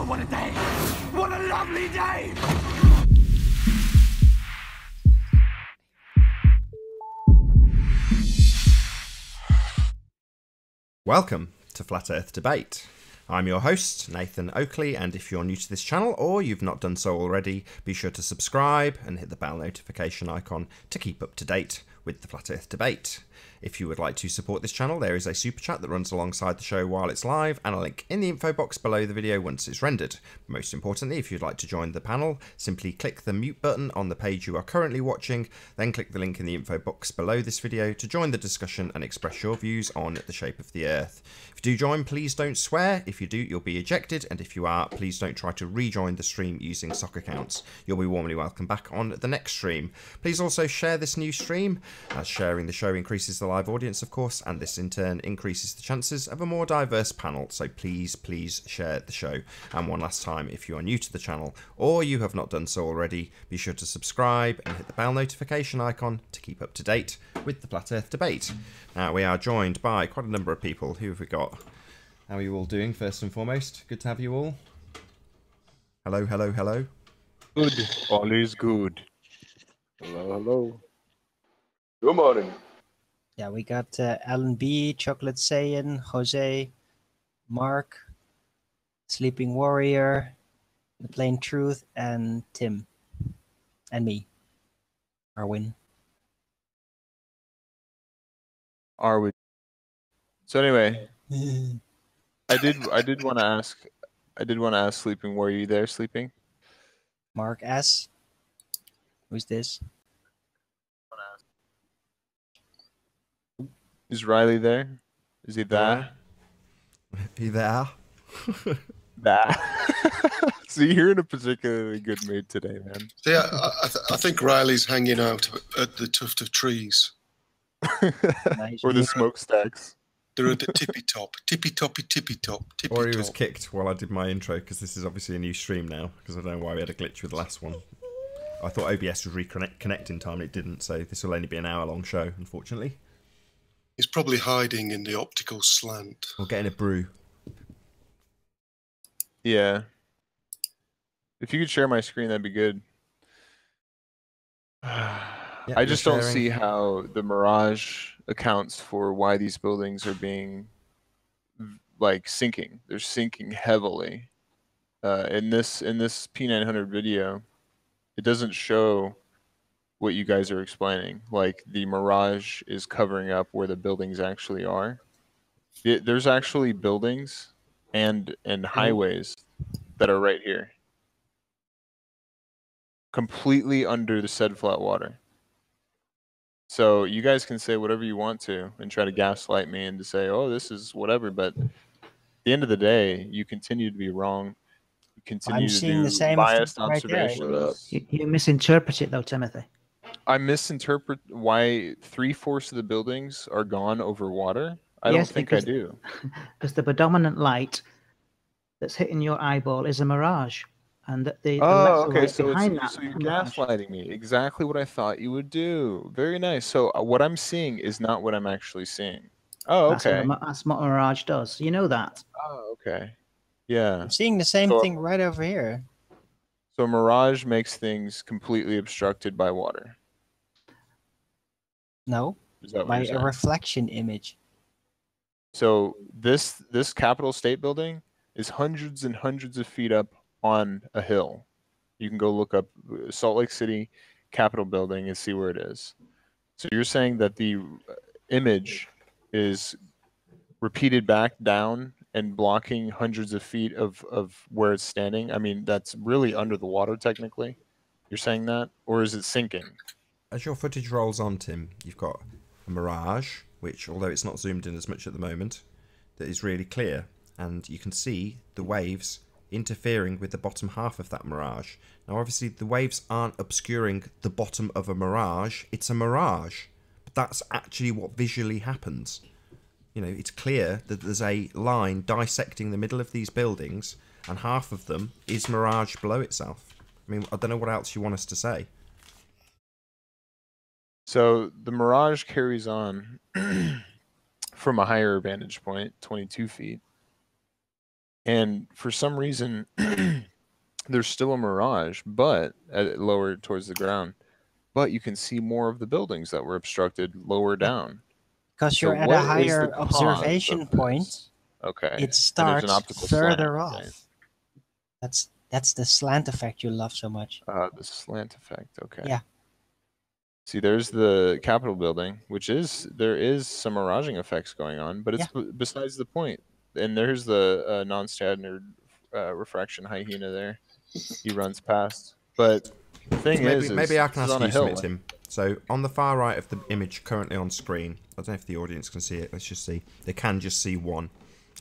what a day! What a lovely day! Welcome to Flat Earth Debate. I'm your host, Nathan Oakley, and if you're new to this channel or you've not done so already, be sure to subscribe and hit the bell notification icon to keep up to date with the Flat Earth Debate. If you would like to support this channel, there is a super chat that runs alongside the show while it's live, and a link in the info box below the video once it's rendered. Most importantly, if you'd like to join the panel, simply click the mute button on the page you are currently watching, then click the link in the info box below this video to join the discussion and express your views on the shape of the Earth. If you do join, please don't swear. If you do, you'll be ejected, and if you are, please don't try to rejoin the stream using sock accounts. You'll be warmly welcome back on the next stream. Please also share this new stream, as sharing the show increases the live audience, of course, and this in turn increases the chances of a more diverse panel. So please share the show. And one last time, if you are new to the channel or you have not done so already, be sure to subscribe and hit the bell notification icon to keep up to date with the Flat Earth Debate. Now, we are joined by quite a number of people. Who have we got? How are you all doing, first and foremost? Good to have you all. Hello. Good. All is good. Hello. Good morning. Yeah, we got Alan B, Chocolate Saiyan, Jose, Mark, Sleeping Warrior, The Plain Truth, and Tim. And me. Arwin. Are we? So anyway, I did want to ask Sleeping, were you there, Sleeping? Mark S. Who's this? Is Riley there? Is he there? He there? So you're in a particularly good mood today, man. See, I think Riley's hanging out at the tuft of trees. Nice. Or the smokestacks. They're at the tippy top. Tippy top. Or he was kicked while I did my intro, because this is obviously a new stream now, because I don't know why we had a glitch with the last one. I thought OBS would reconnect in time, and it didn't, so this will only be an hour-long show, unfortunately. He's probably hiding in the optical slant. Or getting a brew. Yeah. If you could share my screen, that'd be good. I just don't see how the Mirage accounts for why these buildings are being like sinking. They're sinking heavily. In this P900 video, it doesn't show what you guys are explaining. Like the Mirage is covering up where the buildings actually are. There's actually buildings and highways that are right here, completely under the said flat water. So you guys can say whatever you want to and try to gaslight me and to say, oh, this is whatever, but at the end of the day, you continue to be wrong. You continue to do biased observations. You misinterpret it though, Timothy. I misinterpret why 3/4 of the buildings are gone over water? I don't think I do. Because the predominant light that's hitting your eyeball is a mirage. And the okay, so you're gaslighting me. Exactly what I thought you would do. Very nice. So what I'm seeing is not what I'm actually seeing. Oh, okay. That's what mirage does. You know that. Oh, okay. Yeah. I'm seeing the same thing right over here. So mirage makes things completely obstructed by water. No, by a reflection image. So this Capitol State building is hundreds and hundreds of feet up on a hill. You can go look up Salt Lake City Capitol building and see where it is. So you're saying that the image is repeated back down and blocking hundreds of feet of where it's standing? I mean, that's really under the water technically. You're saying that? Or is it sinking? As your footage rolls on, Tim, you've got a mirage, which, although it's not zoomed in as much at the moment, that is really clear. And you can see the waves interfering with the bottom half of that mirage. Now, obviously, the waves aren't obscuring the bottom of a mirage. It's a mirage. But that's actually what visually happens. You know, it's clear that there's a line dissecting the middle of these buildings, and half of them is mirage below itself. I mean, I don't know what else you want us to say. So the mirage carries on from a higher vantage point, 22 feet. And for some reason, there's still a mirage, but lower towards the ground. But you can see more of the buildings that were obstructed lower down. Because you're at a higher observation point. Okay. It starts further off. Okay. That's the slant effect you love so much. The slant effect. Okay. Yeah. See, there's the Capitol building, there is some miraging effects going on, but it's besides the point. And there's the non-standard refraction hyena there. He runs past. But the thing is maybe I can ask you something, Tim. So on the far right of the image currently on screen, I don't know if the audience can see it. Let's just see. They can just see one.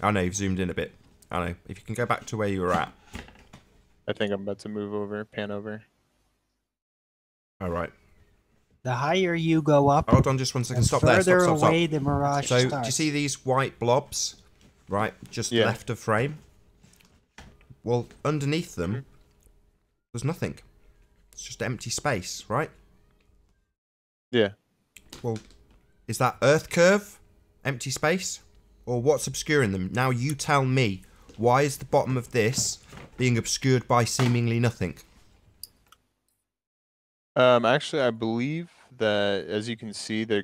I know you've zoomed in a bit. I know. If you can go back to where you were at. I think I'm about to move over, pan over. All right. The higher you go up, hold on just one second. Stop there. Further away the mirage starts. Do you see these white blobs? Right, just left of frame. Well, underneath them, there's nothing. It's just empty space, right? Yeah. Well, is that Earth curve, empty space, or what's obscuring them? Now you tell me. Why is the bottom of this being obscured by seemingly nothing? Actually, I believe that, as you can see, they're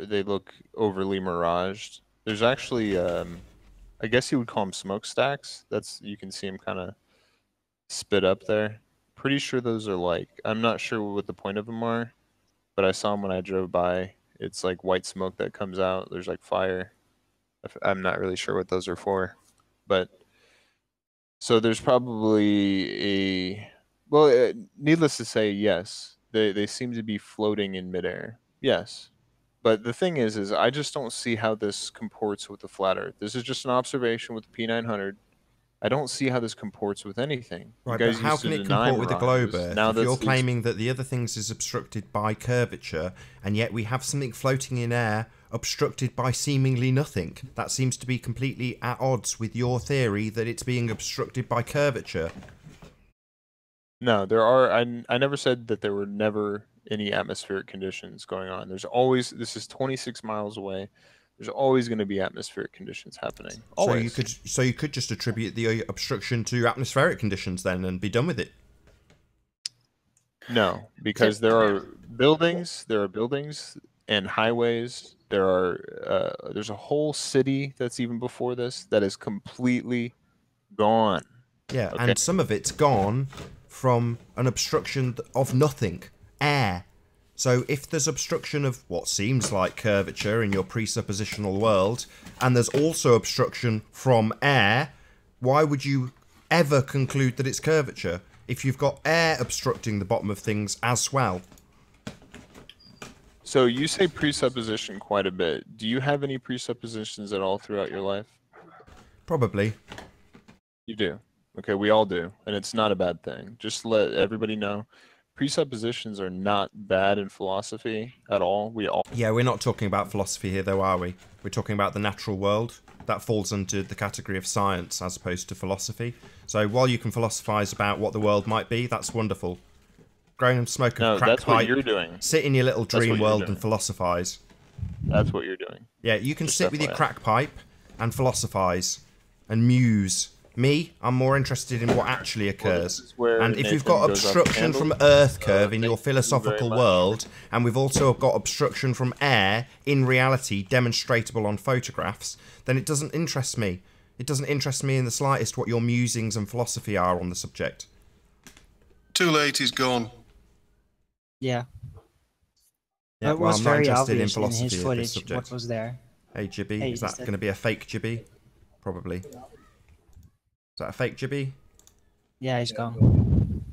they look overly miraged. There's actually, I guess you would call them smokestacks. You can see them kind of spit up there. Pretty sure those are I'm not sure what the point of them are, but I saw them when I drove by. It's like white smoke that comes out. There's like fire. I'm not really sure what those are for, but so there's probably needless to say, yes. They seem to be floating in midair. Yes. But the thing is I just don't see how this comports with the flat Earth. This is just an observation with the P900. I don't see how this comports with anything. Right, but how can it comport with the globe Earth if you're claiming that the other things is obstructed by curvature, and yet we have something floating in air obstructed by seemingly nothing? That seems to be completely at odds with your theory that it's being obstructed by curvature. No, there are. I never said that there were never any atmospheric conditions going on. There's always. This is 26 miles away. There's always going to be atmospheric conditions happening. Always. So you could just attribute the obstruction to atmospheric conditions then and be done with it. No, because there are buildings and highways. There's a whole city that's even before this that is completely gone. Yeah, okay. And some of it's gone from an obstruction of nothing, air. So if there's obstruction of what seems like curvature in your presuppositional world, and there's also obstruction from air, why would you ever conclude that it's curvature if you've got air obstructing the bottom of things as well? So you say presupposition quite a bit. Do you have any presuppositions at all throughout your life? Probably. You do. Okay, we all do, and it's not a bad thing. Just let everybody know. Presuppositions are not bad in philosophy at all. Yeah, we're not talking about philosophy here, though, are we? We're talking about the natural world. That falls under the category of science as opposed to philosophy. So while you can philosophize about what the world might be, that's wonderful. Go and smoke a crack pipe. That's what you're doing. Sit in your little dream world and philosophize. That's what you're doing. Yeah, you can sit with your crack pipe and philosophize and muse. Me, I'm more interested in what actually occurs. And if you've got obstruction from Earth curve in your philosophical world, and we've also got obstruction from air in reality demonstratable on photographs, then it doesn't interest me. It doesn't interest me in the slightest what your musings and philosophy are on the subject. Too late, he's gone. Yeah. Yeah, it was very obvious in his footage what was there. Hey, Jibby, is that going to be a fake Jibby? Probably. Is that a fake Jibby? Yeah, he's gone.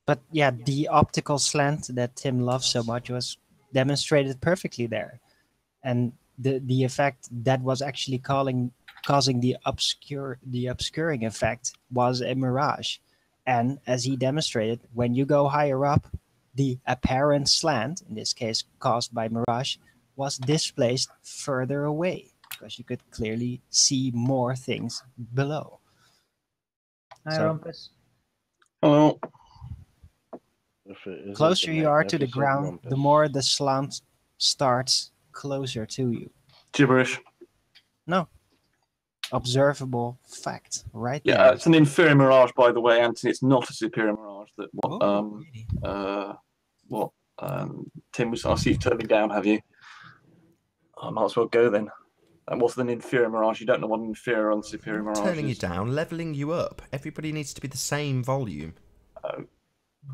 But yeah, the optical slant that Tim loves so much was demonstrated perfectly there. And the effect that was actually causing the obscuring effect was a mirage. And as he demonstrated, when you go higher up, the apparent slant, in this case caused by mirage, was displaced further away, because you could clearly see more things below. Hi, Rumpus. Hello. Closer you are to the ground, the more the slant starts closer to you. Gibberish. No. Observable fact, right Yeah, there. it's an inferior mirage, by the way, Anthony. It's not a superior mirage. That what Tim was. I see you've turned me down. Have you? I might as well go then. That wasn't an inferior mirage. You don't know what an inferior and superior mirage Turning you is. down, leveling you up. Everybody needs to be the same volume. Oh,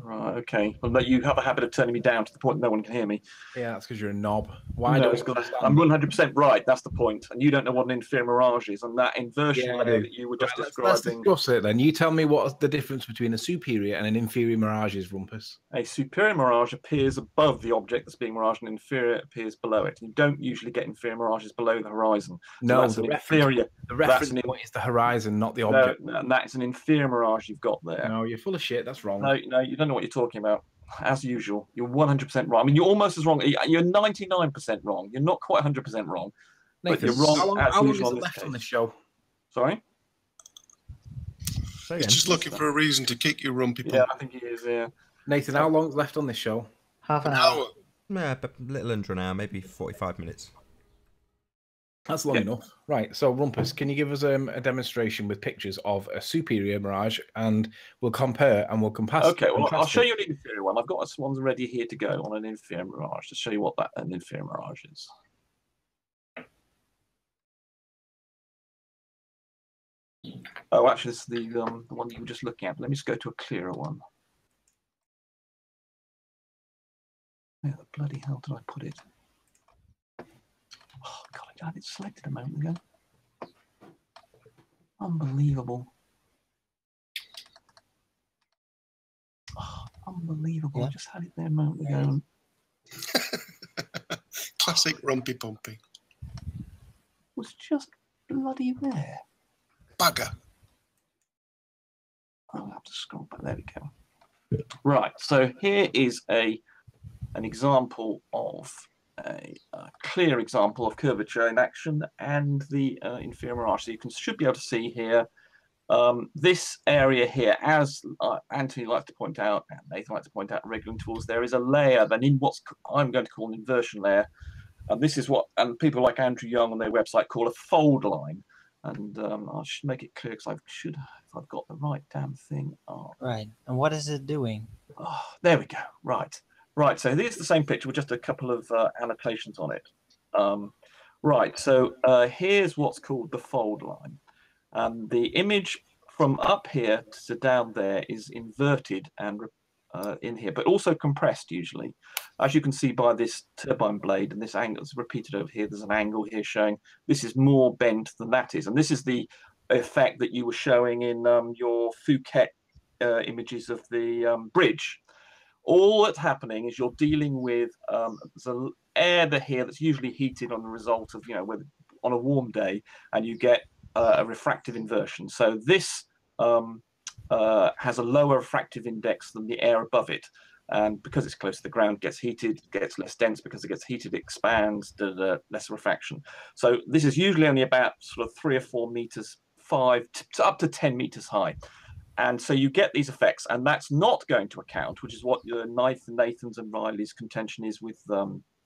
right. Okay. Well, you have a habit of turning me down to the point no one can hear me. Yeah, that's because you're a knob. Why No, don't you understand? I'm 100% right. That's the point. And you don't know what an inferior mirage is. And that inversion layer that you were just Let's describing. discuss it then. You tell me what the difference between a superior and an inferior mirage is, Rumpus. A superior mirage appears above the object that's being miraged, and inferior appears below it. You don't usually get inferior mirages below the horizon. So No, that's the an reference, inferior. the reference point is the horizon, not the object. No, and that is an inferior mirage you've got there. No, you're full of shit. That's wrong. No, you don't know what you're talking about. As usual, you're 100% wrong. I mean, you're almost as wrong. You're 99% wrong. You're not quite 100% wrong. Nathan, but you're wrong how long usual is it on left this on this case. show? Sorry? He's just looking for a reason to kick you, Rumpy. Yeah, I think he is, yeah. Nathan, how long's left on this show? Half an hour. Yeah, but a little under an hour, maybe 45 minutes. That's long enough. Right, so Rumpus, can you give us a demonstration with pictures of a superior mirage, and we'll compare and we'll compare. Okay, well, I'll show you an inferior one. I've got ones ready here to go on an inferior mirage to show you what an inferior mirage is. Oh, actually, this is the one you were just looking at. Let me just go to a clearer one. Where the bloody hell did I put it? Oh, God, I had it selected a moment ago. Unbelievable. Oh, unbelievable. Yeah. I just had it there a moment ago. Classic Rumpy Pumpy. It was just bloody there. Bugger. I'll have to scroll back. There we go. Right, so here is an example of a clear example of curvature in action and the inferior mirage. So you should be able to see here this area here, as Anthony likes to point out, and Nathan likes to point out in regular intervals, there is a layer then in what's I'm going to call an inversion layer. And this is what people like Andrew Young on their website call a fold line. And I should make it clear because if I've got the right damn thing up. Right. And what is it doing? Oh, there we go. Right. So here's the same picture with just a couple of annotations on it. Right. So here's what's called the fold line. The image from up here to down there is inverted and in here, but also compressed usually. As you can see by this turbine blade, and this angle is repeated over here, there's an angle here showing this is more bent than that is. And this is the effect that you were showing in your Phuket images of the bridge. All that's happening is you're dealing with there's an air here that's usually heated on the result of, on a warm day, and you get a refractive inversion. So this has a lower refractive index than the air above it. And because it's close to the ground, gets heated, gets less dense. Because it gets heated, it expands, less refraction. So this is usually only about sort of 3 or 4 meters, 5 to up to 10 meters high. And so you get these effects, and that's not going to account, which is what Nathan's and Riley's contention is with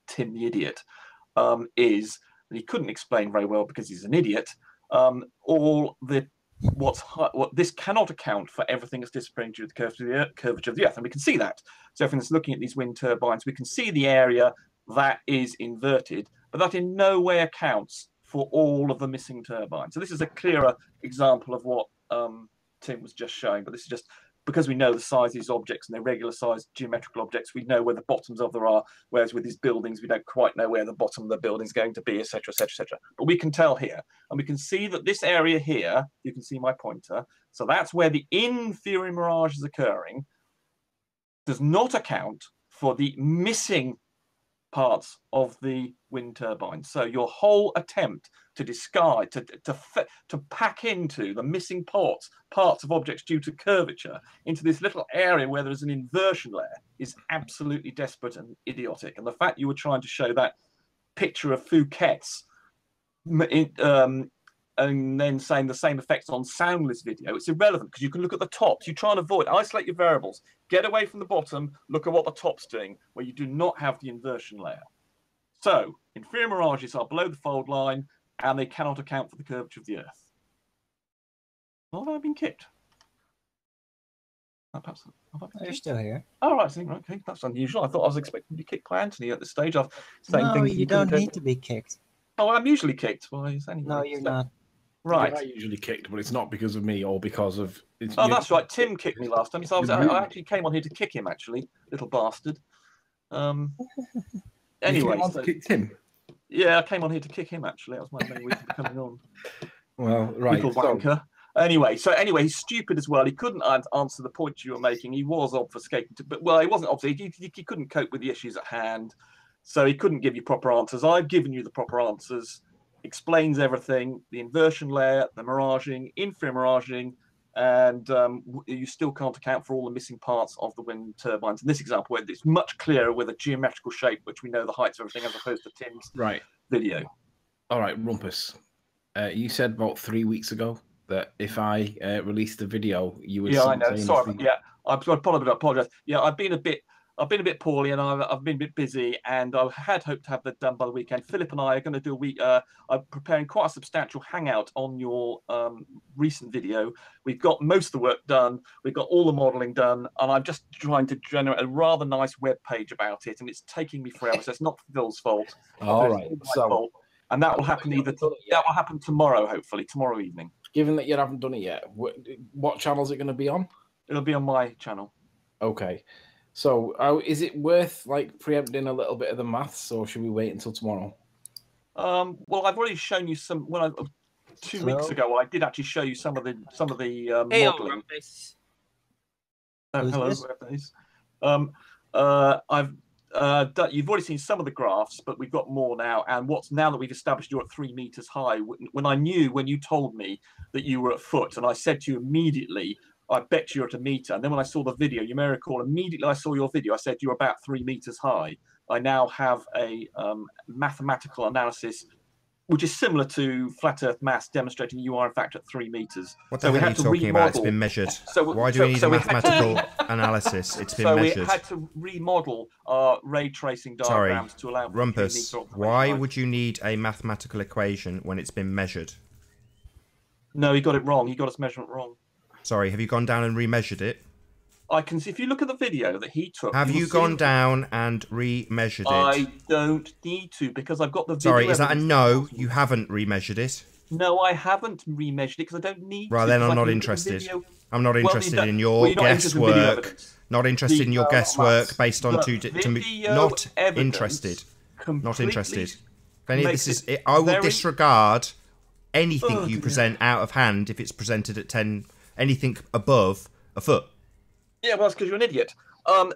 Tim the idiot, is that he couldn't explain very well because he's an idiot. What this cannot account for everything that's disappearing due to the curvature of the Earth, and we can see that. So if it's looking at these wind turbines, we can see the area that is inverted, but that in no way accounts for all of the missing turbines. So this is a clearer example of what Tim was just showing, but this is just because we know the size of these objects and they're regular sized geometrical objects, we know where the bottoms of them are, whereas with these buildings, we don't quite know where the bottom of the building is going to be, etc., etc., etc. But we can tell here, and we can see that this area here, you can see my pointer, so that's where the inferior mirage is occurring, does not account for the missing parts of the wind turbine. So your whole attempt to discard, to pack into the missing parts of objects due to curvature into this little area where there's an inversion layer is absolutely desperate and idiotic. And the fact you were trying to show that picture of Phuket's and then saying the same effects on soundless video, it's irrelevant because you can look at the tops. You try and avoid, isolate your variables, get away from the bottom, look at what the top's doing, where you do not have the inversion layer. So inferior mirages are below the fold line, and they cannot account for the curvature of the Earth. Well, have I been kicked? Perhaps, You're still here. Oh, right. Okay, that's unusual. I thought I was expecting to be kicked by Anthony at this stage. I've saying No, things you don't need to be kicked. Oh, I'm usually kicked. Well, anyway. No, you're not. Right. I usually kicked, but it's not because of me or because of. Oh, that's right. Tim kicked me last time. So I actually came on here to kick him. Actually, little bastard. Anyway, to kick Tim. Yeah, I came on here to kick him. Actually, that was my main reason for coming on. Well, right. Little wanker. Anyway, he's stupid as well. He couldn't answer the point you were making. He was obfuscating, but he wasn't obfuscating. He couldn't cope with the issues at hand, so he couldn't give you proper answers. I've given you the proper answers. Explains everything: the inversion layer, the miraging, infrared miraging, and you still can't account for all the missing parts of the wind turbines. In this example, where it's much clearer with a geometrical shape, which we know the heights of everything, as opposed to Tim's video. All right, Rumpus. You said about 3 weeks ago that if I released the video, you would. Yeah, I know. Sorry. Yeah, I apologize. Yeah, I've been a bit poorly, and I've been a bit busy, and I had hoped to have that done by the weekend. Philip and I are going to do a week. I'm preparing quite a substantial hangout on your recent video. We've got most of the work done. We've got all the modelling done, and I'm just trying to generate a rather nice web page about it, and it's taking me forever. So it's not Phil's fault. All right. So, and that will happen that will happen tomorrow, hopefully tomorrow evening. Given that you haven't done it yet, what channel is it going to be on? It'll be on my channel. Okay. So is it worth preempting a little bit of the maths, or should we wait until tomorrow? Well, I've already shown you some. 2 weeks ago, I did actually show you some of the modelling. Hello, you've already seen some of the graphs, but we've got more now. And now that we've established you're at 3 meters high, when you told me that you were at foot, and I said to you immediately, I bet you're at a meter. And then when I saw the video, you may recall, immediately I saw your video, I said you're about 3 meters high. I now have a mathematical analysis, which is similar to flat Earth mass, demonstrating you are in fact at 3 meters. What the hell are you talking about? It's been measured. Why do we need a mathematical analysis? It's been measured. So we had to remodel our ray tracing diagrams to allow for Rumpus, why would you need a mathematical equation when it's been measured? No, he got it wrong. He got his measurement wrong. Sorry, have you gone down and remeasured it? I can see, if you look at the video that he took. Have you gone down and remeasured it? I don't need to, because I've got the video. Sorry, is that a no? You haven't remeasured it? No, I haven't remeasured it because I don't need to. Right, then I'm not interested. I'm not interested in your guesswork. Not interested in your guesswork based on not interested. Not interested. If any of this is, I will disregard anything you present out of hand if it's presented at 10, anything above a foot. Yeah, well, that's because you're an idiot.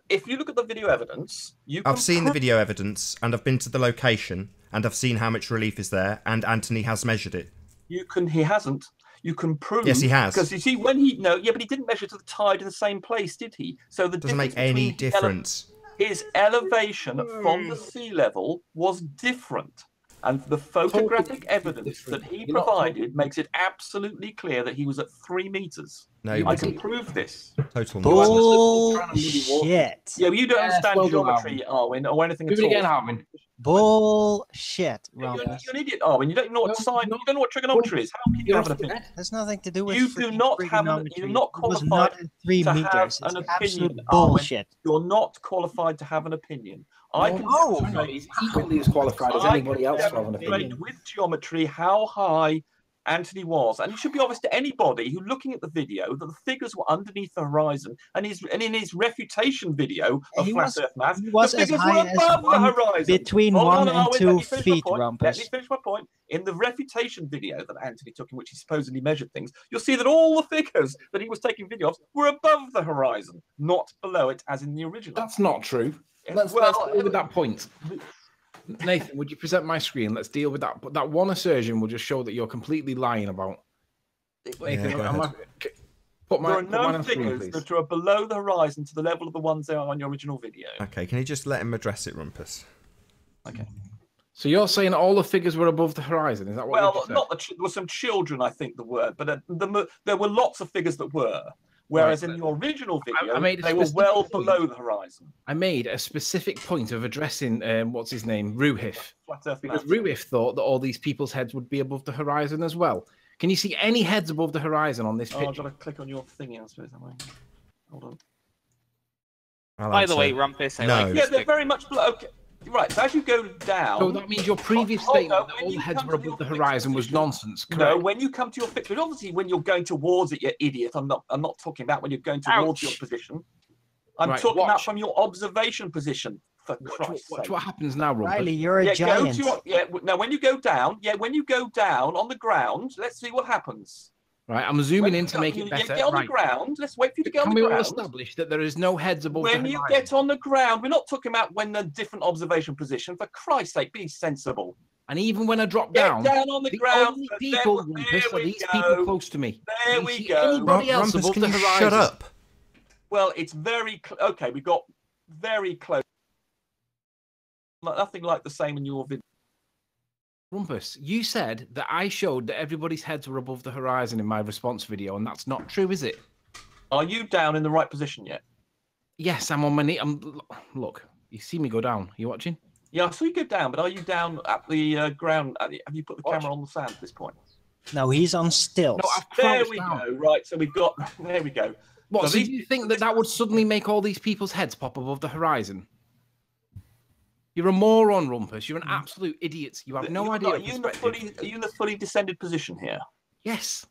If you look at the video evidence, I've seen the video evidence, and I've been to the location, and I've seen how much relief is there, and Anthony has measured it. He hasn't. You can prove. Yes, he has. Because you see, but he didn't measure to the tide in the same place, did he? So the doesn't make any difference. His elevation from the sea level was different. And the photographic evidence that he provided makes it absolutely clear that he was at 3 meters. No, I can prove this. Total bullshit. Yeah, you don't understand geometry, Arwin, or anything at all. Again, Arwin. Bullshit. You're an idiot, Arwin. You don't know what sine. You don't know what trigonometry is. How can you have an opinion? Has nothing to do with. You do not have. You're not qualified to 3 have meters. an opinion. Bullshit. You're not qualified to have an opinion. I can. No, he's equally as qualified as anybody else to have an opinion. With geometry, how high Anthony was, and it should be obvious to anybody who looking at the video that the figures were underneath the horizon, and in his refutation video of flat Earth math, the figures were above the horizon. Between 1 and 2 feet, Rumpus. Let me finish my point. In the refutation video that Anthony took, in which he supposedly measured things, you'll see that all the figures that he was taking video of were above the horizon, not below it, as in the original. That's not true. Let's deal with that point. Nathan, would you present my screen? Let's deal with that. But that one assertion will just show that you're completely lying about. Nathan, there are no figures that are below the horizon to the level of the ones that are on your original video. Okay, can you just let him address it, Rumpus? Okay. So you're saying all the figures were above the horizon? Is that what? Well, not there were some children, I think, that were, but there were lots of figures that were. Whereas in your original video, they were well below the horizon. I made a specific point of addressing, what's his name, Ruhif. Because Ruhif thought that all these people's heads would be above the horizon as well. Can you see any heads above the horizon on this picture? I've got to click on your thingy, I suppose. Hold on. By the way, Rumpus, yeah, they're very much below. Okay. Right, so as you go down... So that means your previous statement that all the heads were above the horizon was nonsense, correct? No, when you come to your fixed... Obviously, when you're going towards it, you idiot. I'm not talking about when you're going towards your position. I'm talking about from your observation position, for Christ's sake. Watch what happens now, Rumpus. Riley, you're a giant. Now, when you go down, when you go down on the ground, let's see what happens. Right, I'm zooming in to make it better. Get on the ground. Let's wait for you to get on the ground. Can we all establish that there is no heads above the horizon? When you get on the ground, we're not talking about when the different observation position. For Christ's sake, be sensible. And even when I drop down, get down on the ground. Only people, Rumpus, are these people close to me. There we go. Anybody else above the horizon? Shut up. Well, it's very okay. We got very close. Nothing like the same in your video. Rumpus, you said that I showed that everybody's heads were above the horizon in my response video, and that's not true, is it? Are you down in the right position yet? Yes, I'm on my knee. Look, you see me go down. Are you watching? Yeah, I saw you go down, but are you down at the ground? Have you put the camera on the sand at this point? No, he's on stills. No, there we go. Right, so we've got... There we go. What, so do you think that would suddenly make all these people's heads pop above the horizon? You're a moron, Rumpus. You're an absolute idiot. You have no idea. Are you in the fully descended position here? Yes.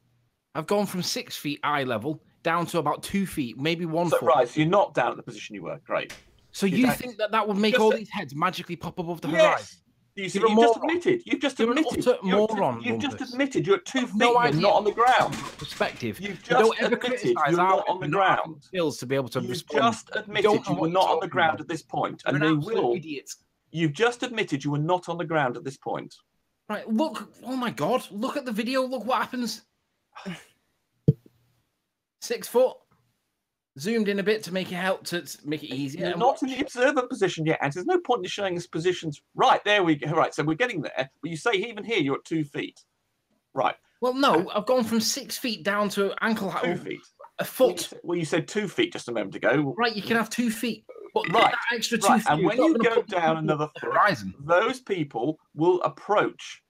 I've gone from 6 feet eye level down to about 2 feet, maybe 1 foot. Right, so you're not down at the position you were. Great. So you think that would make all these heads magically pop above the horizon? You've just admitted. You've just admitted. You've just admitted you're at 2 feet. You're not on the ground. Perspective. You've just admitted you're not on the ground. Skills to be able to respond. You've just admitted you were not on the ground at this point, and they will. Idiots. You've just admitted you were not on the ground at this point. Right, look. Oh my God. Look at the video. Look what happens. 6 foot. Zoomed in a bit to make it easier. You're not in the observer position yet, and there's no point in showing us positions. Right, there we go. Right, so we're getting there. But you say even here you're at 2 feet. Right. Well, no, I've gone from 6 feet down to ankle height. 2 feet. A foot. Well, you said 2 feet just a moment ago. Right, you can have 2 feet. But right, that extra 2 feet. And when you go down another horizon, those people will approach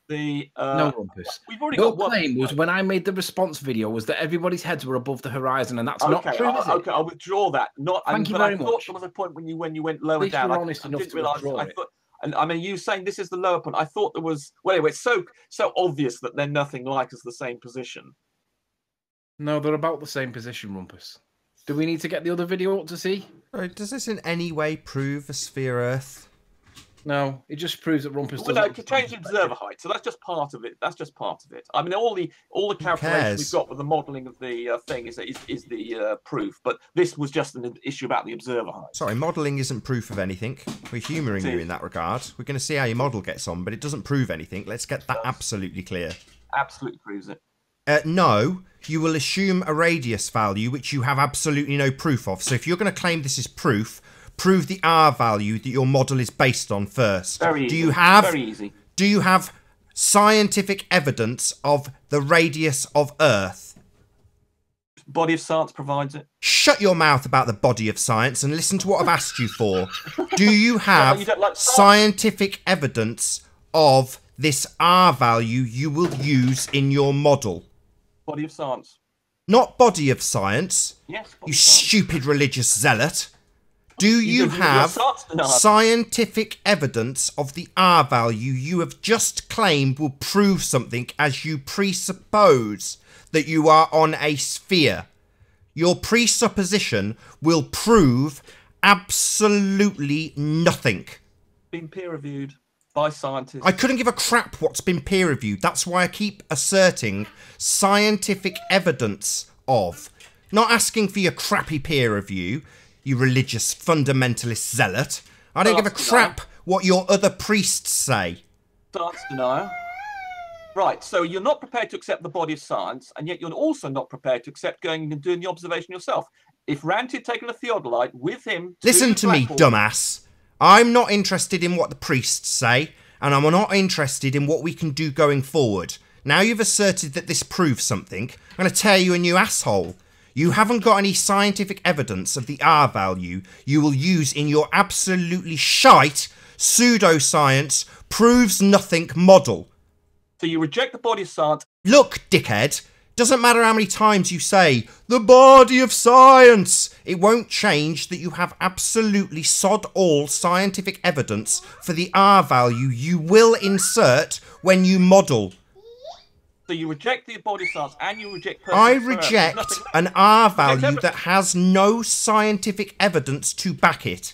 the. No, Rumpus. We've already Your got claim was when I made the response video was that everybody's heads were above the horizon, and that's not true, is it? Okay, I'll withdraw that. Thank you very much. I thought there was a point when you went lower down. You're honest enough to withdraw it. And I mean, you saying this is the lower point. I thought there was. Well, anyway, it's so obvious that they're nothing like us the same position. No, they're about the same position, Rumpus. Do we need to get the other video up to see? Right, does this in any way prove a sphere Earth? No, it just proves that Rumpus doesn't. Well, no, it can change the observer height, so that's just part of it. That's just part of it. I mean, all the calculations we've got with the modelling of the thing is the proof, but this was just an issue about the observer height. Sorry, modelling isn't proof of anything. We're humouring you in that regard. We're going to see how your model gets on, but it doesn't prove anything. Let's get that absolutely clear. Absolutely proves it. No, you will assume a radius value which you have absolutely no proof of. So if you're going to claim this is proof, prove the R value that your model is based on first. Very easy. Very easy. Do you have scientific evidence of the radius of Earth? Body of science provides it. Shut your mouth about the body of science and listen to what I've asked you for. Do you have scientific evidence of this R value you will use in your model? Body of science. Not body of science. Yes. You stupid religious zealot. Do you have scientific evidence of the R value you have just claimed will prove something as you presuppose that you are on a sphere? Your presupposition will prove absolutely nothing. Been peer reviewed by scientists. I couldn't give a crap what's been peer reviewed. That's why I keep asserting scientific evidence of. Not asking for your crappy peer review, you religious fundamentalist zealot. I don't give a crap what your other priests say. Science denier. Right, so you're not prepared to accept the body of science, and yet you're also not prepared to accept going and doing the observation yourself. If Rand had taken a theodolite with him... Listen to me, dumbass. I'm not interested in what the priests say, and I'm not interested in what we can do going forward. Now you've asserted that this proves something, I'm going to tear you a new asshole. You haven't got any scientific evidence of the R value you will use in your absolutely shite pseudoscience proves nothing model. So you reject the body of science. Look, dickhead, doesn't matter how many times you say, the body of science. It won't change that you have absolutely sod all scientific evidence for the R value you will insert when you model. So you reject the body of science and you reject... I reject an R value that has no scientific evidence to back it.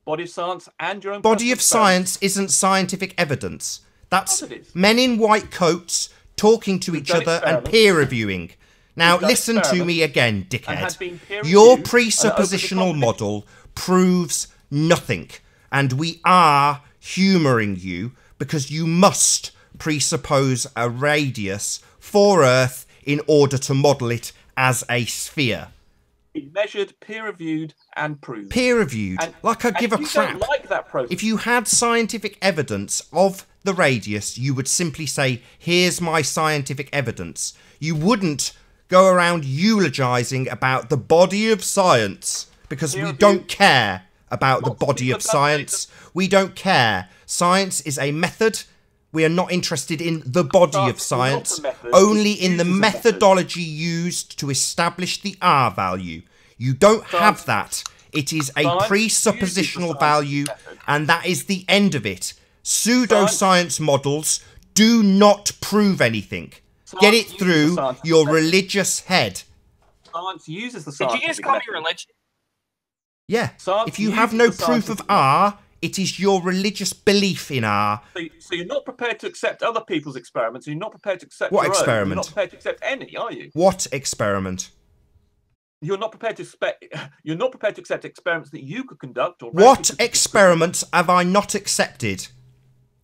Body of science and your own... Body of science isn't scientific evidence. That's men in white coats talking to each other and peer reviewing. Now, listen to me again, dickhead. Your presuppositional model proves nothing. And we are humouring you because you must presuppose a radius for Earth in order to model it as a sphere. Measured, peer-reviewed, and proved. Peer-reviewed, like I give a crap. Don't like that process. If you had scientific evidence of the radius, you would simply say, here's my scientific evidence. You wouldn't go around eulogising about the body of science, because we don't care about the body of science. We don't care. Science is a method. We are not interested in the body of science, only in the methodology used to establish the R value. You don't have that. It is a presuppositional value, and that is the end of it. Pseudoscience models do not prove anything. Get it through your religious head. Science uses the science. Did you just call me religion? Yeah. If you have no proof of R, it is your religious belief in R. So you're not prepared to accept other people's experiments. You're not prepared to accept what your experiment? Own. You're not prepared to accept any, are you? What experiment? You're not prepared to accept experiments that you could conduct. Or what experiments have I not accepted?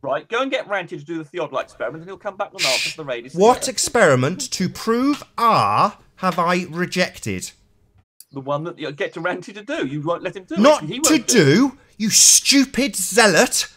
Right, go and get Ranty to do the theodolite experiment, and he'll come back with an answer to the radius. What experiment to prove R have I rejected? The one that you get to Ranty to do. You won't let him do it. Not to do, you stupid zealot.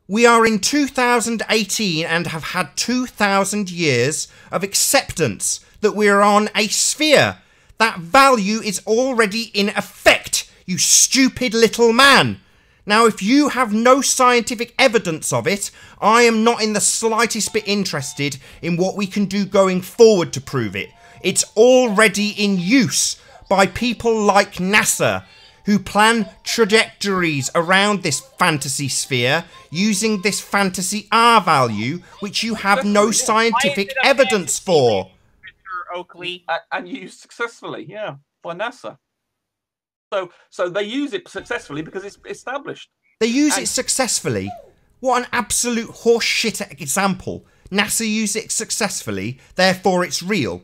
We are in 2018 and have had 2,000 years of acceptance that we are on a sphere. That value is already in effect, you stupid little man. Now, if you have no scientific evidence of it, I am not in the slightest bit interested in what we can do going forward to prove it. It's already in use by people like NASA, who plan trajectories around this fantasy sphere using this fantasy R value, which you have no scientific evidence for. Mr. Oakley. And used successfully, yeah, by NASA. So they use it successfully because it's established. They use it successfully? What an absolute horseshit example. NASA use it successfully, therefore it's real.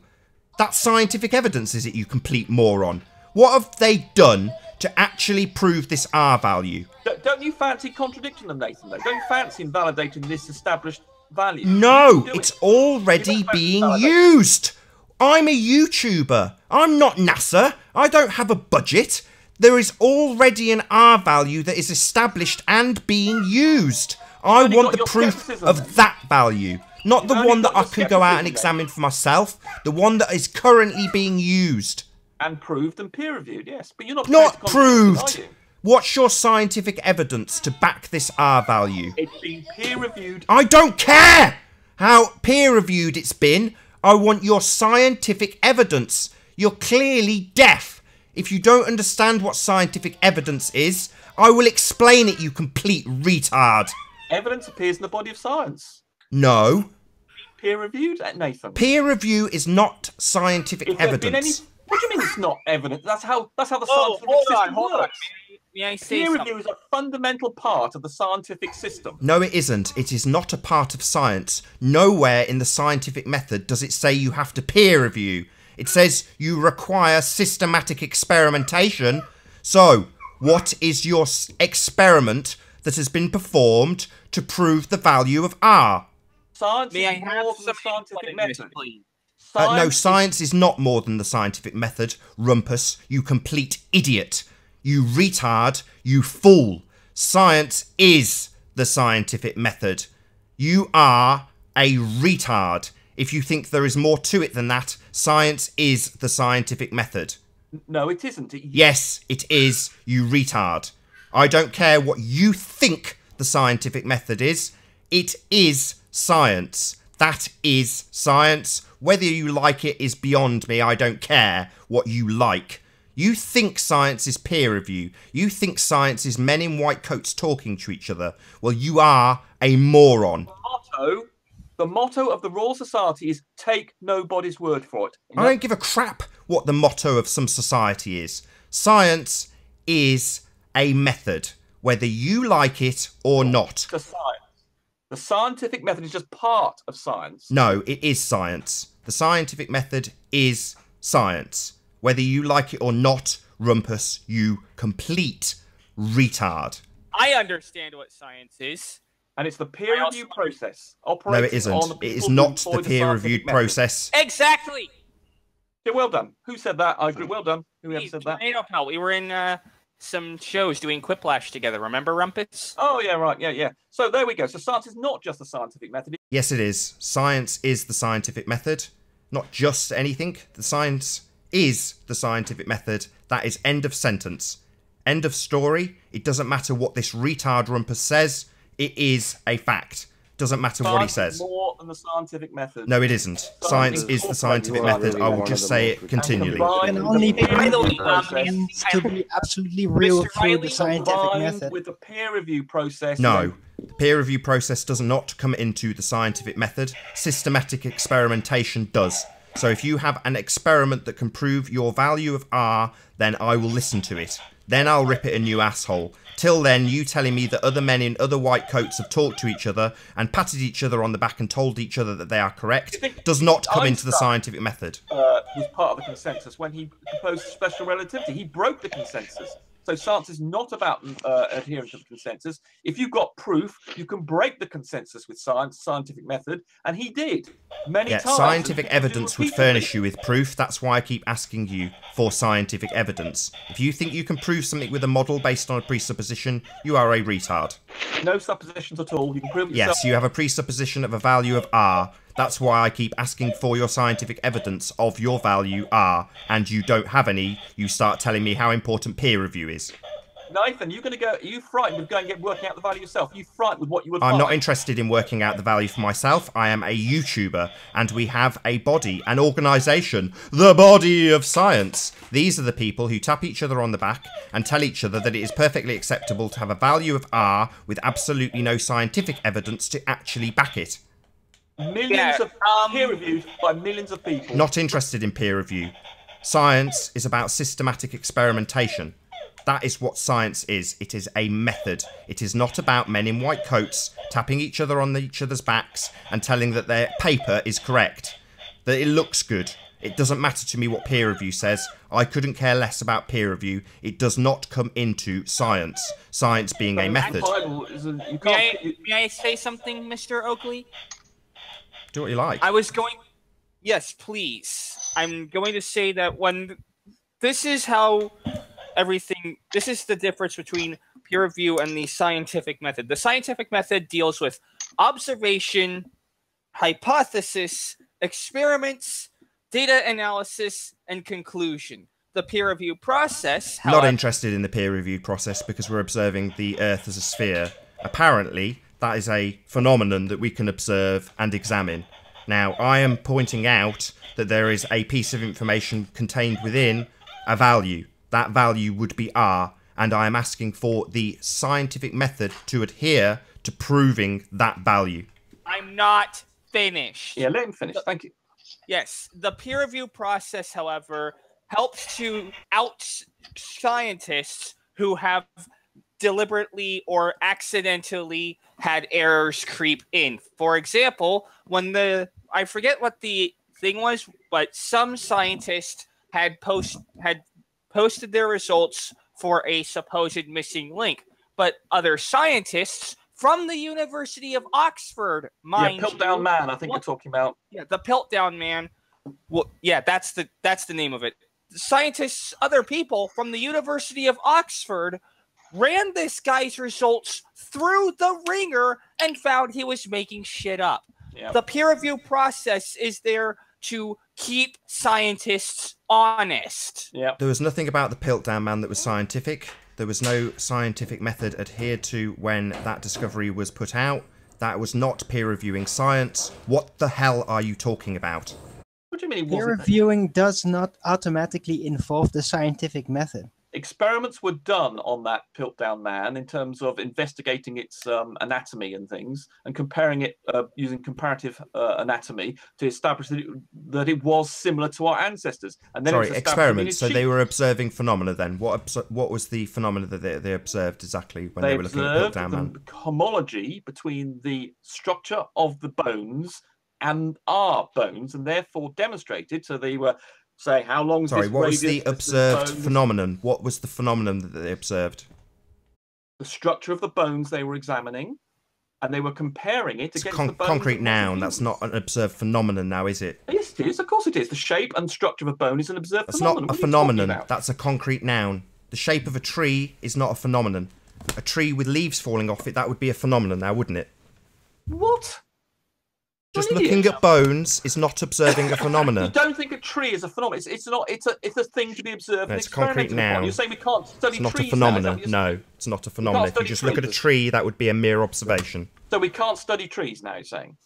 That's scientific evidence, is it, you complete moron? What have they done to actually prove this R value? Don't you fancy contradicting them, Nathan, though? Don't you fancy invalidating this established value? No, it's already being used. I'm a YouTuber. I'm not NASA. I don't have a budget. There is already an R value that is established and being used. I want the proof of that value. Not the one that I can go out and examine for myself. The one that is currently being used. And proved and peer-reviewed, yes. But you're not... Not proved! What's your scientific evidence to back this R value? It's been peer-reviewed. I don't care how peer-reviewed it's been. I want your scientific evidence. You're clearly deaf. If you don't understand what scientific evidence is, I will explain it, you complete retard. Evidence appears in the body of science. No. Peer-reviewed, Nathan. Peer review is not scientific evidence. What do you mean it's not evidence? That's how the scientific system works. May I say Peer review is a fundamental part of the scientific system. No, it isn't. It is not a part of science. Nowhere in the scientific method does it say you have to peer review. It says you require systematic experimentation. So, what is your experiment that has been performed to prove the value of R? Science May I is have more than the some scientific input in this, method. please? No, science is not more than the scientific method, Rumpus, you complete idiot. You retard, you fool. Science is the scientific method. You are a retard. If you think there is more to it than that, science is the scientific method. No, it isn't. Yes, it is, you retard. I don't care what you think the scientific method is. It is science. That is science. Whether you like it is beyond me. I don't care what you like. You think science is peer review. You think science is men in white coats talking to each other. Well, you are a moron. The motto of the Royal Society is take nobody's word for it. I don't give a crap what the motto of some society is. Science is a method, whether you like it or not. The science. The scientific method is just part of science. No, it is science. The scientific method is science. Whether you like it or not, Rumpus, you complete retard. I understand what science is. And it's the peer review process. No, it isn't. It is not the peer-reviewed process. Exactly. Yeah, well done. Who said that? I agree. Well done. Who ever said that? Pal. We were in some shows doing Quiplash together. Remember, Rumpus? Oh, yeah, right. Yeah. So there we go. So science is not just the scientific method. Yes, it is. Science is the scientific method. Not just anything. The science is the scientific method. That is end of sentence. End of story. It doesn't matter what this retard Rumpus says. It is a fact. Doesn't matter what he says. More than the scientific method. No, it isn't. Science is the scientific method. I will just say it continually. You can only to be absolutely real through the scientific method. With the peer review process. No. The peer review process does not come into the scientific method. Systematic experimentation does. So if you have an experiment that can prove your value of R, then I will listen to it. Then I'll rip it a new asshole. Till then, you telling me that other men in other white coats have talked to each other and patted each other on the back and told each other that they are correct does not come into the scientific method. Was part of the consensus when he proposed special relativity. He broke the consensus. So science is not about adhering to the consensus. If you've got proof, you can break the consensus with scientific method, and he did many times. Scientific evidence would furnish you with proof. That's why I keep asking you for scientific evidence. If you think you can prove something with a model based on a presupposition, you are a retard. No suppositions at all. You can prove it yourself. Yes, you have a presupposition of a value of R. That's why I keep asking for your scientific evidence of your value R, and you don't have any. You start telling me how important peer review is. Nathan, you're going to go. Are you frightened of going and working out the value yourself? Are you frightened with what you would find? I'm not interested in working out the value for myself. I am a YouTuber, and we have a body, an organisation, the body of science. These are the people who tap each other on the back and tell each other that it is perfectly acceptable to have a value of R with absolutely no scientific evidence to actually back it. Millions of peer reviews by millions of people. Not interested in peer review. Science is about systematic experimentation. That is what science is. It is a method. It is not about men in white coats tapping each other on each other's backs and telling that their paper is correct. That it looks good. It doesn't matter to me what peer review says. I couldn't care less about peer review. It does not come into science. Science being a method. May I say something, Mr. Oakley? Do what you like. Yes, please. I'm going to say that this is how this is the difference between peer review and the scientific method. The scientific method deals with observation, hypothesis, experiments, data analysis, and conclusion. The peer review process, however, not interested in the peer review process because we're observing the Earth as a sphere. Apparently, that is a phenomenon that we can observe and examine. Now, I am pointing out that there is a piece of information contained within a value. That value would be R, and I am asking for the scientific method to adhere to proving that value. I'm not finished. Yeah, let him finish. Thank you. Yes, the peer review process, however, helps to out scientists who have deliberately or accidentally had errors creep in. For example, when I forget what the thing was, but some scientist had posted their results for a supposed missing link, but other scientists from the University of Oxford, Piltdown Man, I think you're talking about. Yeah, the Piltdown Man. Well, yeah, that's the name of it. Scientists, other people from the University of Oxford ran this guy's results through the ringer and found he was making shit up. The peer review process is there to keep scientists honest. Yeah. There was nothing about the Piltdown Man that was scientific. There was no scientific method adhered to when that discovery was put out. That was not peer reviewing science. What the hell are you talking about? What do you mean? Peer reviewing does not automatically involve the scientific method. Experiments were done on that Piltdown Man in terms of investigating its anatomy and things, and comparing it using comparative anatomy to establish that it was similar to our ancestors. And then sorry, experiments. So they were observing phenomena. Then what was the phenomena that they observed exactly when they were looking at Piltdown Man? The homology between the structure of the bones and our bones, and therefore demonstrated. So they were saying, how long is Sorry, this what was the radius, observed phenomenon? What was the phenomenon that they observed? The structure of the bones they were examining, and they were comparing it against the bones. Concrete noun. That's not an observed phenomenon now, is it? Yes, it is. Of course it is. The shape and structure of a bone is an observed phenomenon. That's not a phenomenon. That's a concrete noun. The shape of a tree is not a phenomenon. A tree with leaves falling off it, that would be a phenomenon now, wouldn't it? What? Just looking at bones is not observing a phenomenon. You don't think a tree is a phenomenon? It's not. It's a thing to be observed. No, it's a concrete noun. You're saying we can't study trees. It's not a phenomenon. No, it's not a phenomenon. If you just look at a tree, that would be a mere observation. So we can't study trees now. You're saying?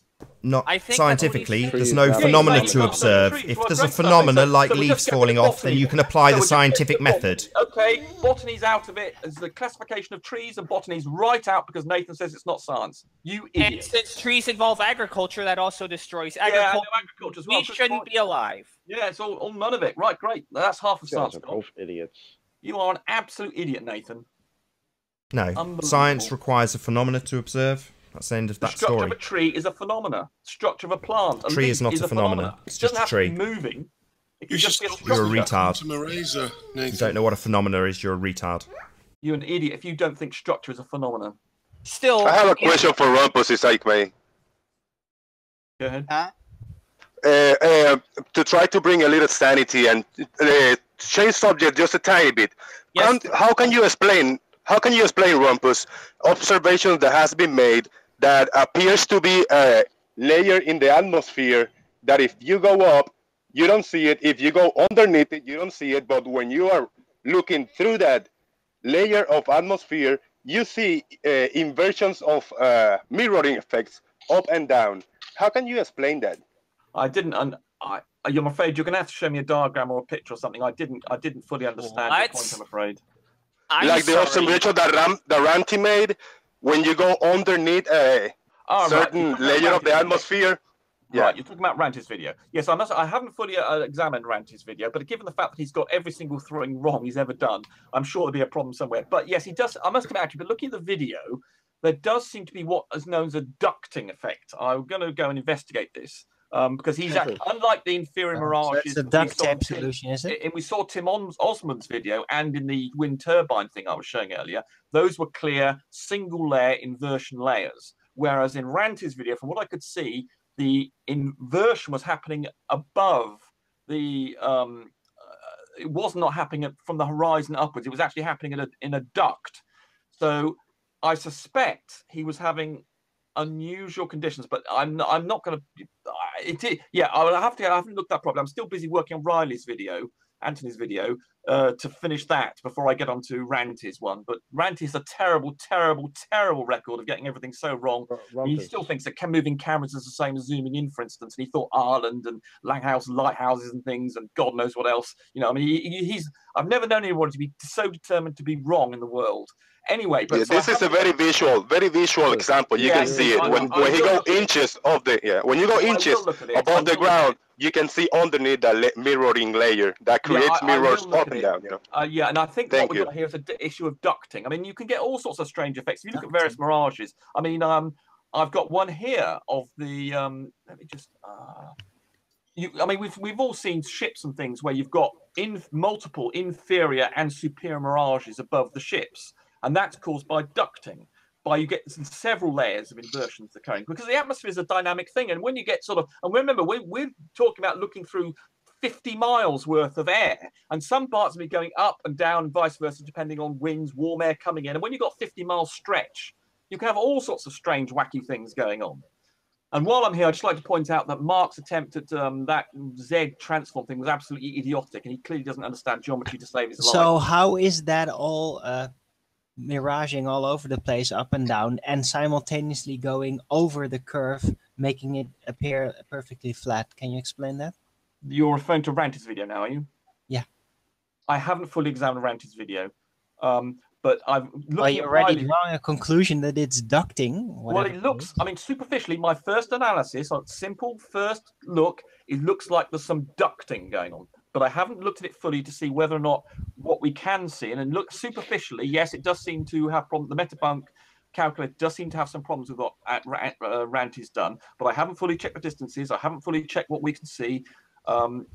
Not scientifically. There's no phenomena to observe. If there's a phenomena like leaves falling off, then you can apply the scientific method. Okay, botany's out of it. There's the classification of trees, and botany's right out because Nathan says it's not science. You idiot. And since trees involve agriculture, that also destroys agriculture. Yeah, agriculture as well. We shouldn't be alive. Yeah, it's all none of it. Right, great. That's half of science. Both idiots. You are an absolute idiot, Nathan. No, science requires a phenomena to observe. That's the end of that story. The structure of a tree is a phenomena. Structure of a plant. A tree is not a phenomena. It's just a tree. It doesn't have to be moving. It can just be a You're a retard. Razor, you don't know what a phenomena is. You're a retard. You're an idiot if you don't think structure is a phenomenon. Still, I have a question for Rumpus, if I may. Go ahead. To try to bring a little sanity and change subject just a tiny bit. Yes. How can you explain, Rumpus, observations that has been made that appears to be a layer in the atmosphere that if you go up, you don't see it. If you go underneath it, you don't see it. But when you are looking through that layer of atmosphere, you see inversions of mirroring effects up and down. How can you explain that? I didn't. I'm afraid you're going to have to show me a diagram or a picture or something. I didn't fully understand your point, I'm afraid. Like the observation that Ranty made, when you go underneath a certain layer of the atmosphere. Yeah. Right, you're talking about Ranty's video. Yes, I haven't fully examined Ranty's video, but given the fact that he's got every single thing wrong he's ever done, I'm sure there'll be a problem somewhere. But yes, he does. I must come back to you, but looking at the video, there does seem to be what is known as a ducting effect. I'm going to go and investigate this. Because he's unlike the inferior mirages. It's a duct tape solution, is it? And we saw Tim Osmond's video and in the wind turbine thing I was showing earlier, those were clear single layer inversion layers. Whereas in Ranty's video, from what I could see, the inversion was happening above the. It was not happening from the horizon upwards. It was actually happening in a duct. So I suspect he was having unusual conditions, but I'm not going to. I haven't looked that properly. I'm still busy working on Riley's video, Anthony's video, to finish that before I get on to Ranty's one. But Ranty's a terrible, terrible, terrible record of getting everything so wrong. He still thinks that moving cameras is the same as zooming in, for instance. And he thought Ireland and Langhouse lighthouses and things, and God knows what else. You know, I mean, I've never known anyone to be so determined to be wrong in the world. Anyway, but this is a very visual example. You can see it when he go inches of the when you go inches above the ground, you can see underneath that mirroring layer that creates mirrors up and down. You know. Yeah, and I think what we've got here is an issue of ducting. I mean, you can get all sorts of strange effects. If you look at various mirages, I mean, I've got one here of the. Let me just. I mean, we've all seen ships and things where you've got multiple inferior and superior mirages above the ships. And that's caused by ducting, you get several layers of inversions occurring because the atmosphere is a dynamic thing. And when you get and remember, we're talking about looking through 50 miles worth of air, and some parts will be going up and down and vice versa, depending on winds, warm air coming in. And when you've got 50-mile stretch, you can have all sorts of strange, wacky things going on. And while I'm here, I'd just like to point out that Mark's attempt at that Z transform thing was absolutely idiotic, and he clearly doesn't understand geometry to save his life. So how is that all miraging all over the place, up and down, and simultaneously going over the curve, making it appear perfectly flat? Can you explain that? You're referring to Ranty's video now, are you? Yeah. I haven't fully examined Ranty's video, but I've looked. Well, you're already drawing a conclusion that it's ducting. Well, it looks. I mean, superficially, my first analysis, on simple first look, it looks like there's some ducting going on. But I haven't looked at it fully to see whether or not what we can see. And then look superficially, yes, it does seem to have problems. The Metabunk calculator does seem to have some problems with what Ranty's done. But I haven't fully checked the distances. I haven't fully checked what we can see.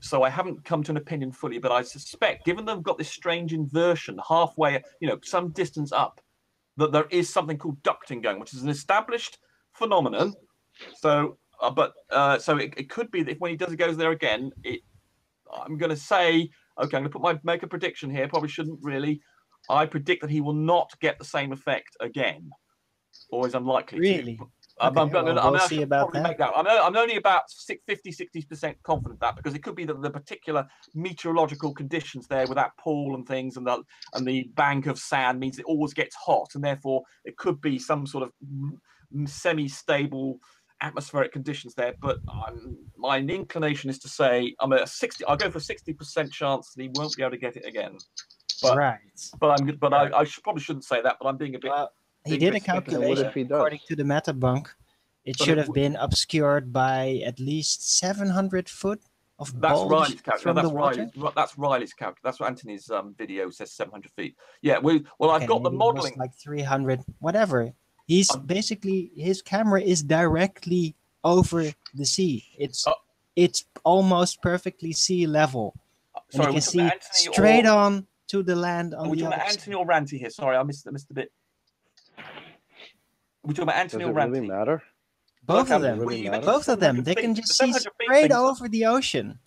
So I haven't come to an opinion fully, but I suspect, given they've got this strange inversion halfway, some distance up, that there is something called ducting going, which is an established phenomenon. So, so it could be that when he goes there again, I'm going to say, okay, I'm going to make a prediction here. Probably shouldn't really. I predict that he will not get the same effect again, or is unlikely really? to. We'll see about that. I'm only about 50-60% confident that, because it could be that the particular meteorological conditions there with that pool and things and the bank of sand means it always gets hot, and therefore it could be some sort of semi-stable atmospheric conditions there. But my inclination is to say I'll go for a 60% chance that he won't be able to get it again. But, right. But I probably shouldn't say that. But I'm being a bit. He did a calculation according to the Metabunk. It should have been obscured by at least 700 foot of bulge from the water. That's Riley's calculation. That's what Anthony's video says, 700 feet. Yeah, I've got the modeling. Like 300, whatever. He's basically, his camera is directly over the sea. It's almost perfectly sea level. And you can see straight on to the land on the other side. Anthony or Ranty here? Sorry, I missed a bit. We're talking about Anthony or Ranty. Does it really matter? Both of them. Both of them. They can just see straight over the ocean.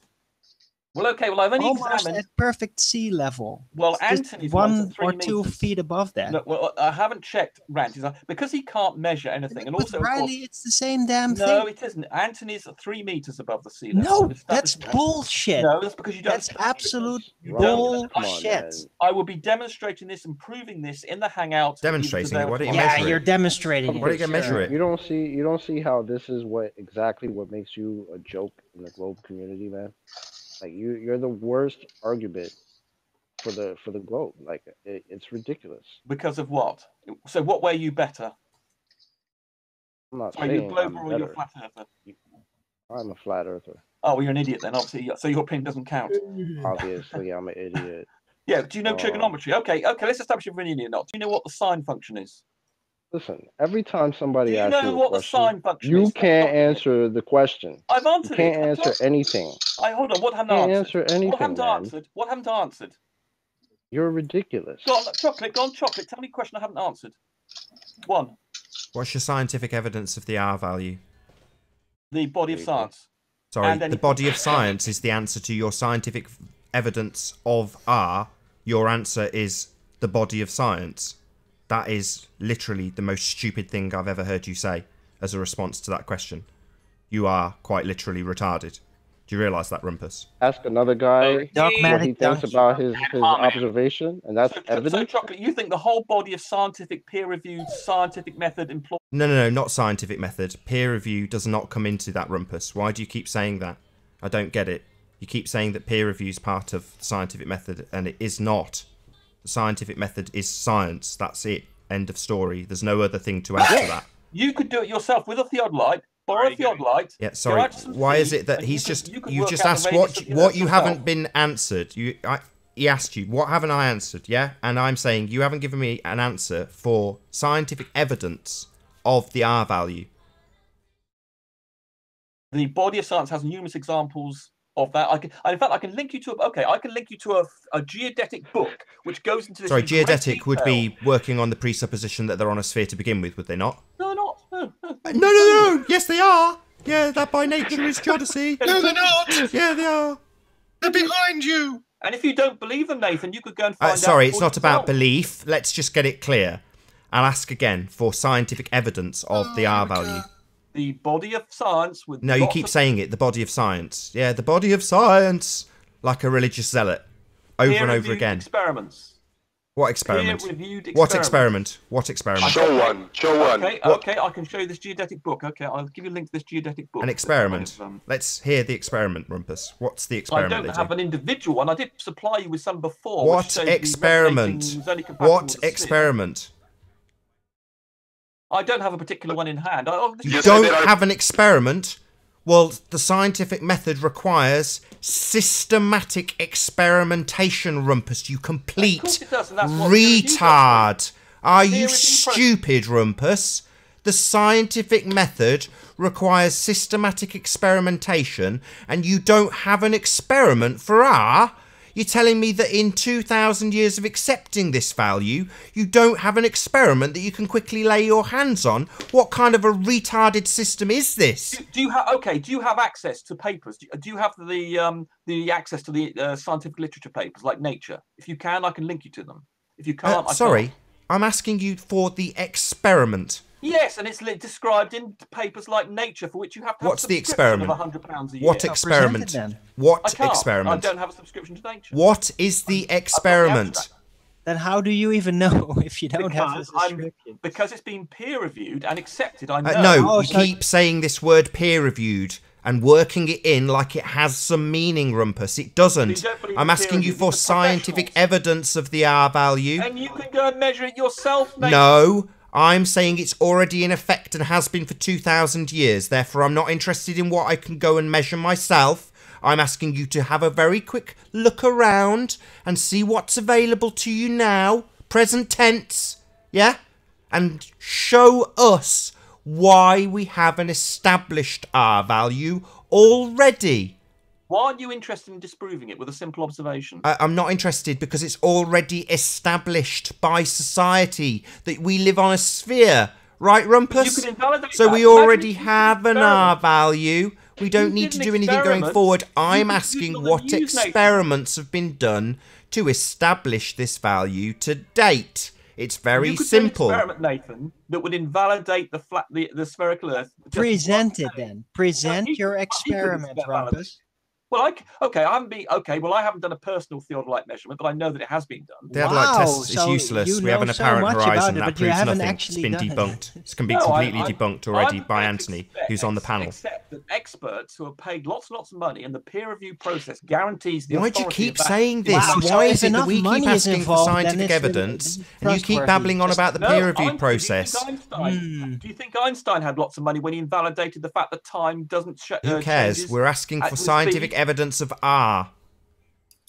Well, okay. Well, I've only examined at perfect sea level. Well, Anthony's 1 or 2 feet above that. No, well, I haven't checked Ranty's because he can't measure anything, and also Riley, it's the same damn thing. No, it isn't. Anthony's 3 meters above the sea level. No, that's bullshit. No, that's because you don't. That's absolute bullshit. I will be demonstrating this and proving this in the Hangout. Demonstrating it? What are you measuring? Yeah, you're demonstrating it. What are you gonna measure it? You don't see how this is exactly what makes you a joke in the globe community, man. Like you're the worst argument for the globe. Like it's ridiculous. Because of what? So what way are you better? I'm not saying you're global or you're flat earther? I'm a flat earther. Oh, well, you're an idiot then, obviously. So your opinion doesn't count. Obviously, I'm an idiot. Yeah. Do you know trigonometry? Okay. Let's establish if you're an idiot or not. Do you know what the sine function is? Listen, every time somebody asks you a question, you can't answer the question. I've answered you can't answer anything. Hold on, what haven't I answered? Answer anything, what haven't answered? What haven't answered? You're ridiculous. Go on, chocolate. Tell me a question I haven't answered. One. What's your scientific evidence of the R value? The body of science. Sorry, the body of science is the answer to your scientific evidence of R. Your answer is the body of science. That is literally the most stupid thing I've ever heard you say as a response to that question. You are quite literally retarded. Do you realise that, Rumpus? Ask another guy what he thinks about his observation, and that's evidence. So, Chocolate, you think the whole body of scientific, peer-reviewed scientific method employed... No, not scientific method. Peer review does not come into that, Rumpus. Why do you keep saying that? I don't get it. You keep saying that peer review is part of the scientific method, and it is not. The scientific method is science. That's it. End of story. There's no other thing to add to that. You could do it yourself with a theodolite. Borrow a theodolite. Yeah, sorry. Why is it that he's just... You've just asked what you haven't been answered. He asked you, what haven't I answered? Yeah? And I'm saying you haven't given me an answer for scientific evidence of the R value. The body of science has numerous examples of that. In fact, I can link you to a geodetic book which goes into this. Sorry, geodetic would be working on the presupposition that they're on a sphere to begin with, would they not? No, they're not. No. Yes, they are. Yeah, that by nature is geodesy. No, they're not. Yeah, they are. They're behind you. And if you don't believe them, Nathan, you could go and find out. Sorry, it's not about belief. Let's just get it clear. I'll ask again for scientific evidence of the R value. the body of science with. No, you keep saying it. The body of science. Yeah, the body of science, like a religious zealot, over and over again. Experiments. What experiment? Peer-reviewed What experiment? What experiment? Show one. Show one. Okay, I can show you this geodetic book. Okay, I'll give you a link to this geodetic book. An experiment. Let's hear the experiment, Rumpus. What's the experiment? I don't have an individual one. I did supply you with some before. What experiment? What experiment? I don't have a particular one in hand. You don't have an experiment? Well, the scientific method requires systematic experimentation, Rumpus, you complete retard. Are you stupid, Rumpus? The scientific method requires systematic experimentation, and you don't have an experiment for R? You're telling me that in 2,000 years of accepting this value, you don't have an experiment that you can quickly lay your hands on? What kind of a retarded system is this? Do you have access to papers? Do you have the access to the scientific literature papers like Nature? If you can, I can link you to them. If you can't, sorry, I'm asking you for the experiment. Yes, and it's described in papers like Nature, for which you have to have What's the experiment? of £100 a year. What experiment? What experiment? I don't have a subscription to Nature. What is the experiment? Then how do you even know if you don't have a subscription? Because it's been peer-reviewed and accepted, I know. No, you keep saying this word peer-reviewed and working it in like it has some meaning, Rumpus. It doesn't. I'm asking you for scientific evidence of the R value. And you can go and measure it yourself, Nathan. No. I'm saying it's already in effect and has been for 2,000 years. Therefore, I'm not interested in what I can go and measure myself. I'm asking you to have a very quick look around and see what's available to you now. Present tense. Yeah? And show us why we have an established R value already. Why aren't you interested in disproving it with a simple observation? I'm not interested because it's already established by society that we live on a sphere. Right, Rumpus? So we already have an R value. We don't need to do anything going forward. I'm asking what experiments have been done to establish this value to date. It's very simple. Do an experiment, Nathan, that would invalidate the spherical Earth. Present it then. Present your experiment, Rumpus. Well, Well, I haven't done a personal theodolite measurement, but I know that it has been done. Theodolite test is useless. We have an apparent horizon that proves nothing. It's been debunked. It's been completely debunked already by Anthony, who's on the panel. Except that experts who are paid lots and lots of money, and the peer review process guarantees the. Why do you keep saying this? Why is it that we keep asking for scientific evidence, and you keep babbling on about the peer review process? Do you think Einstein had lots of money when he invalidated the fact that time doesn't? Who cares? We're asking for scientific evidence of R.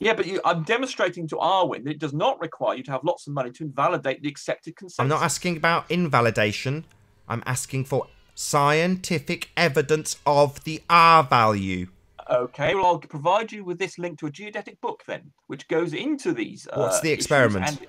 Yeah, but I'm demonstrating to Arwin that it does not require you to have lots of money to invalidate the accepted consensus. I'm not asking about invalidation. I'm asking for scientific evidence of the R value. Okay, well, I'll provide you with this link to a geodetic book then, which goes into these. What's the experiment?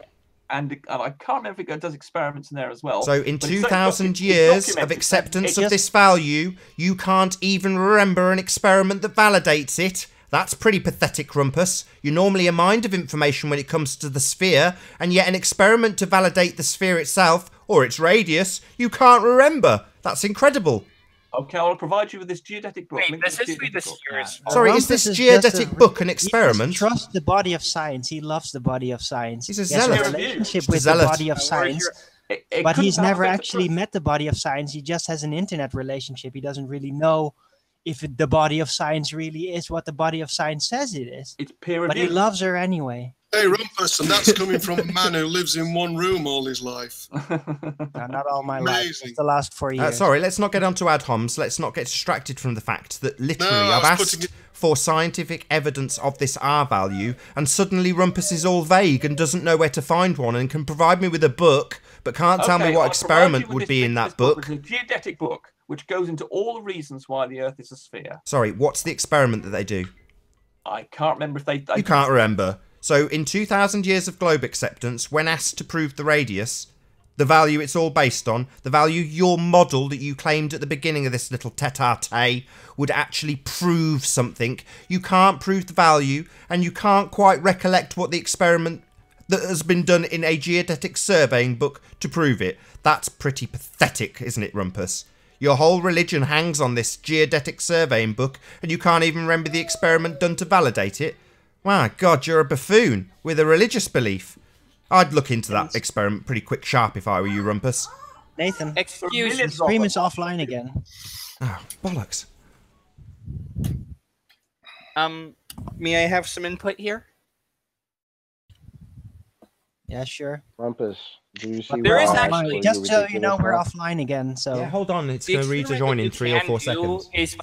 And I can't remember if it does experiments in there as well. So in 2,000 years of acceptance of this value, you can't even remember an experiment that validates it. That's pretty pathetic, Rumpus. You're normally a mind of information when it comes to the sphere, and yet an experiment to validate the sphere itself, or its radius, you can't remember. That's incredible. Okay, I'll provide you with this geodetic book. Wait, this history this year is... Sorry, is this geodetic book an experiment? He trusts the body of science. He loves the body of science. He's a zealot. He has a relationship with the body of science. But he's never actually met the body of science. He just has an internet relationship. He doesn't really know if the body of science really is what the body of science says it is. It's peer reviewed. But he loves her anyway. Hey, Rumpus, and that's coming from a man who lives in one room all his life. No, not all my life. Just the last 4 years. Sorry, let's not get on to ad homs. Let's not get distracted from the fact that literally I've asked for scientific evidence of this R value, and suddenly Rumpus is all vague and doesn't know where to find one and can provide me with a book, but can't tell me what experiment would be in that book. It's a geodetic book which goes into all the reasons why the Earth is a sphere. Sorry, what's the experiment that they do? I can't remember if they... You can't remember. So in 2,000 years of globe acceptance, when asked to prove the radius, the value it's all based on, the value your model that you claimed at the beginning of this little tete-a-tete would actually prove something, you can't prove the value, and you can't quite recollect what the experiment that has been done in a geodetic surveying book to prove it. That's pretty pathetic, isn't it, Rumpus? Your whole religion hangs on this geodetic surveying book, and you can't even remember the experiment done to validate it? My God, you're a buffoon with a religious belief. I'd look into that experiment pretty quick sharp if I were you, Rumpus. Nathan, excuse the me. stream is offline again. Oh, bollocks. May I have some input here? Yeah, sure. Rumpus, do you see there is why actually, just so you know, we're now? offline again. So Yeah, hold on. It's The going to rejoin in 3 or 4 seconds. Is